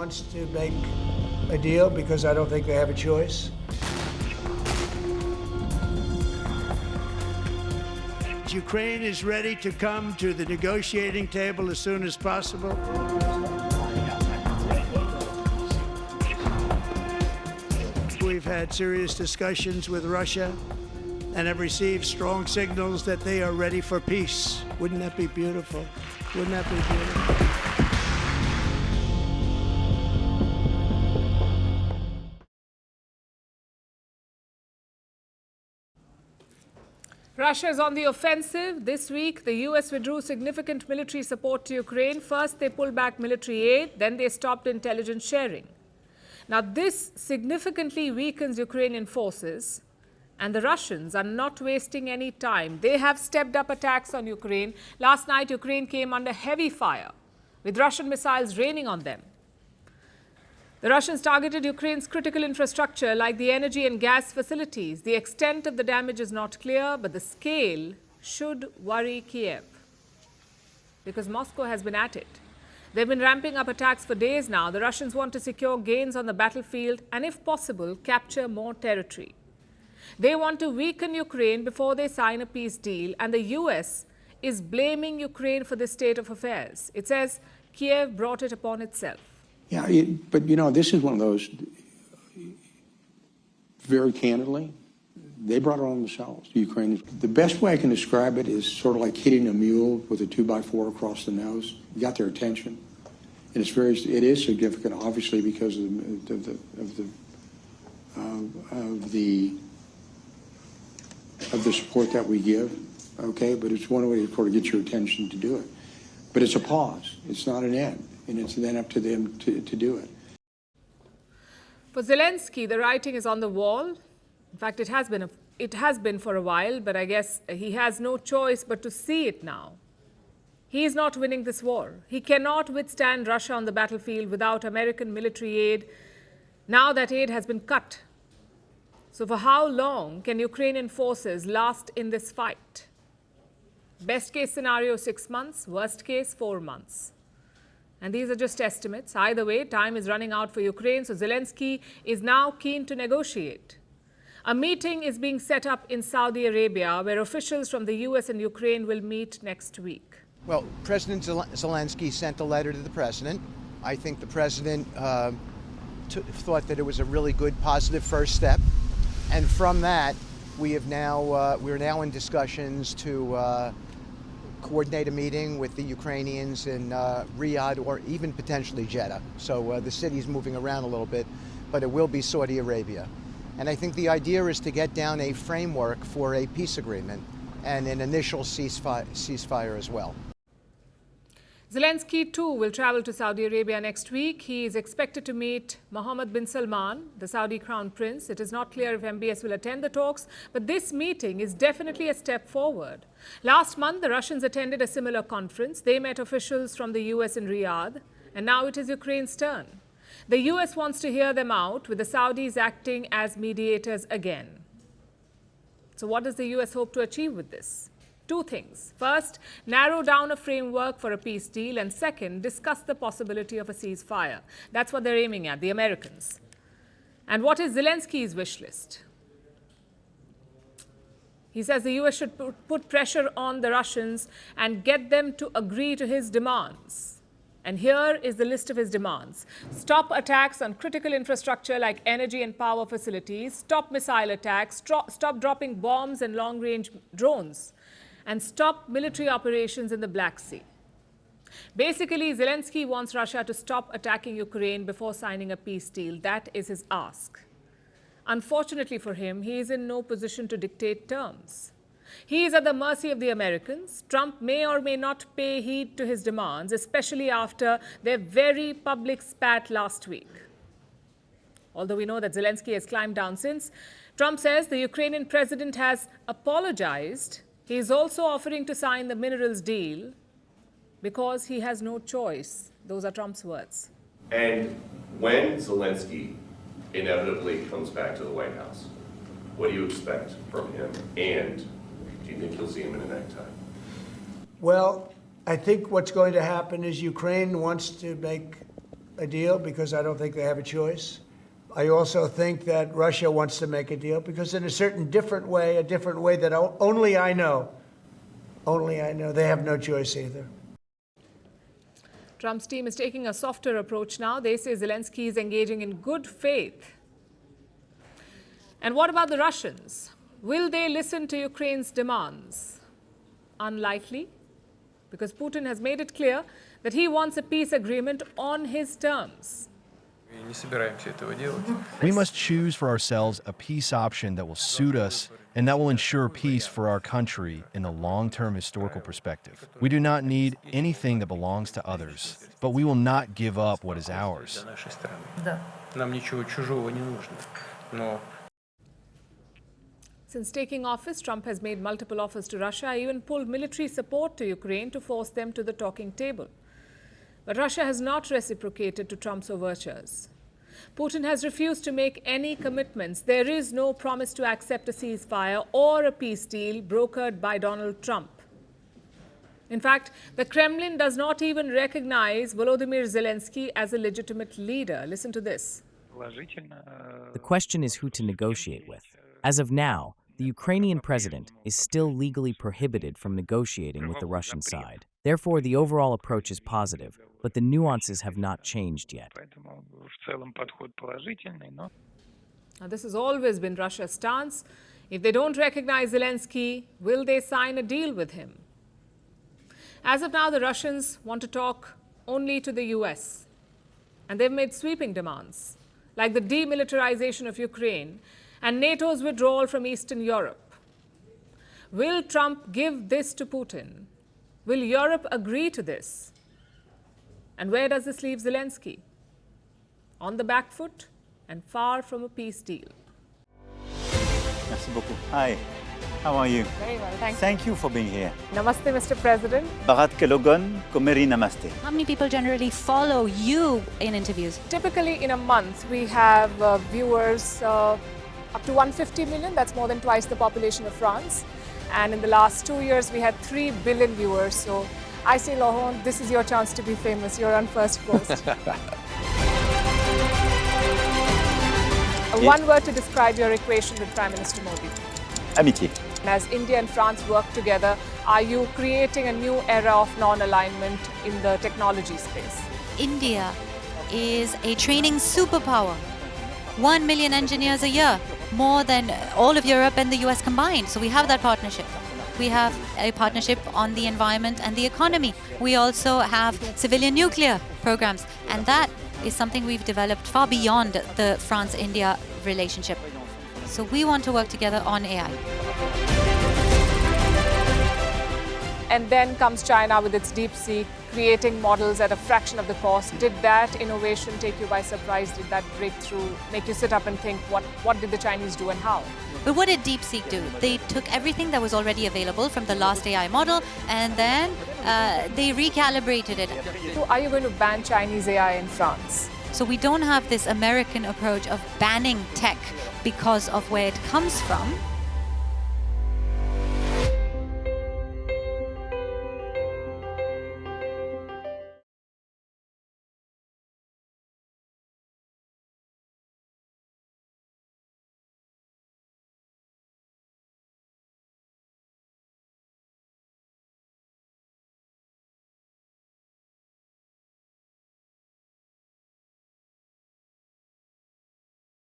wants to make a deal because I don't think they have a choice. Ukraine is ready to come to the negotiating table as soon as possible. We've had serious discussions with Russia and have received strong signals that they are ready for peace. Wouldn't that be beautiful? Wouldn't that be beautiful? Russia is on the offensive. This week, the US withdrew significant military support to Ukraine. First, they pulled back military aid, then they stopped intelligence sharing. Now, this significantly weakens Ukrainian forces, and the Russians are not wasting any time. They have stepped up attacks on Ukraine. Last night, Ukraine came under heavy fire, with Russian missiles raining on them. The Russians targeted Ukraine's critical infrastructure like the energy and gas facilities. The extent of the damage is not clear, but the scale should worry Kyiv, because Moscow has been at it. They've been ramping up attacks for days now. The Russians want to secure gains on the battlefield and, if possible, capture more territory. They want to weaken Ukraine before they sign a peace deal, and the US is blaming Ukraine for this state of affairs. It says Kyiv brought it upon itself. Yeah, but this is one of those, very candidly, they brought it on themselves, the Ukrainians. The best way I can describe it is sort of like hitting a mule with a 2x4 across the nose. You got their attention. And it is significant, obviously, because of the support that we give, okay? But it's one way to sort of get your attention to do it. But it's a pause. It's not an end. And it's then up to them to do it. For Zelensky, the writing is on the wall. In fact, it has been for a while, but I guess he has no choice but to see it now. He is not winning this war. He cannot withstand Russia on the battlefield without American military aid. Now that aid has been cut. So for how long can Ukrainian forces last in this fight? Best case scenario, 6 months. Worst case, 4 months. And these are just estimates. Either way, time is running out for Ukraine, so Zelensky is now keen to negotiate. A meeting is being set up in Saudi Arabia, where officials from the US and Ukraine will meet next week. Well, President Zelensky sent a letter to the president. I think the president thought that it was a really good, positive first step. And from that, we're now in discussions to coordinate a meeting with the Ukrainians in Riyadh or even potentially Jeddah. So the city's moving around a little bit, but it will be Saudi Arabia. And I think the idea is to get down a framework for a peace agreement and an initial ceasefire as well. Zelensky, too, will travel to Saudi Arabia next week. He is expected to meet Mohammed bin Salman, the Saudi crown prince. It is not clear if MBS will attend the talks, but this meeting is definitely a step forward. Last month, the Russians attended a similar conference. They met officials from the US in Riyadh, and now it is Ukraine's turn. The US wants to hear them out, with the Saudis acting as mediators again. So what does the US hope to achieve with this? Two things. First, narrow down a framework for a peace deal, and second, discuss the possibility of a ceasefire. That's what they're aiming at, the Americans. And what is Zelensky's wish list? He says the US should put pressure on the Russians and get them to agree to his demands. And here is the list of his demands. Stop attacks on critical infrastructure like energy and power facilities, stop missile attacks, stop dropping bombs and long-range drones, and stop military operations in the Black Sea. Basically, Zelensky wants Russia to stop attacking Ukraine before signing a peace deal. That is his ask. Unfortunately for him, he is in no position to dictate terms. He is at the mercy of the Americans. Trump may or may not pay heed to his demands, especially after their very public spat last week. Although we know that Zelensky has climbed down since, Trump says the Ukrainian president has apologized. He is also offering to sign the minerals deal because he has no choice. Those are Trump's words. And when Zelensky inevitably comes back to the White House, what do you expect from him? And do you think you'll see him in a necktie? Well, I think what's going to happen is Ukraine wants to make a deal because I don't think they have a choice. I also think that Russia wants to make a deal because in a certain different way that only I know, they have no choice either. Trump's team is taking a softer approach now. They say Zelensky is engaging in good faith. And what about the Russians? Will they listen to Ukraine's demands? Unlikely, because Putin has made it clear that he wants a peace agreement on his terms. We must choose for ourselves a peace option that will suit us and that will ensure peace for our country in the long-term historical perspective. We do not need anything that belongs to others, but we will not give up what is ours. Since taking office, Trump has made multiple offers to Russia, even pulled military support to Ukraine to force them to the talking table. But Russia has not reciprocated to Trump's overtures. Putin has refused to make any commitments. There is no promise to accept a ceasefire or a peace deal brokered by Donald Trump. In fact, the Kremlin does not even recognize Volodymyr Zelensky as a legitimate leader. Listen to this. The question is who to negotiate with. As of now, the Ukrainian president is still legally prohibited from negotiating with the Russian side. Therefore, the overall approach is positive, but the nuances have not changed yet. Now, this has always been Russia's stance. If they don't recognize Zelensky, will they sign a deal with him? As of now, the Russians want to talk only to the US. And they've made sweeping demands, like the demilitarization of Ukraine and NATO's withdrawal from Eastern Europe. Will Trump give this to Putin? Will Europe agree to this? And where does this leave Zelensky? On the back foot and far from a peace deal. Merci beaucoup. Hi, how are you? Very well, thank you. Thank you for being here. Namaste, Mr. President. Bharat Kelogan, Komeri Namaste. How many people generally follow you in interviews? Typically in a month, we have viewers up to 150 million. That's more than twice the population of France. And in the last 2 years, we had 3 billion viewers. So I say, Laurent, this is your chance to be famous. You're on Firstpost. One word to describe your equation with Prime Minister Modi. Amitié. As India and France work together, are you creating a new era of non-alignment in the technology space? India is a training superpower. 1 million engineers a year, more than all of Europe and the US combined. So we have that partnership. We have a partnership on the environment and the economy. We also have civilian nuclear programs. And that is something we've developed far beyond the France-India relationship. So we want to work together on AI. And then comes China with its DeepSeek, creating models at a fraction of the cost. Did that innovation take you by surprise? Did that breakthrough make you sit up and think, what did the Chinese do and how? But what did DeepSeek do? They took everything that was already available from the last AI model and then they recalibrated it. So are you going to ban Chinese AI in France? So we don't have this American approach of banning tech because of where it comes from.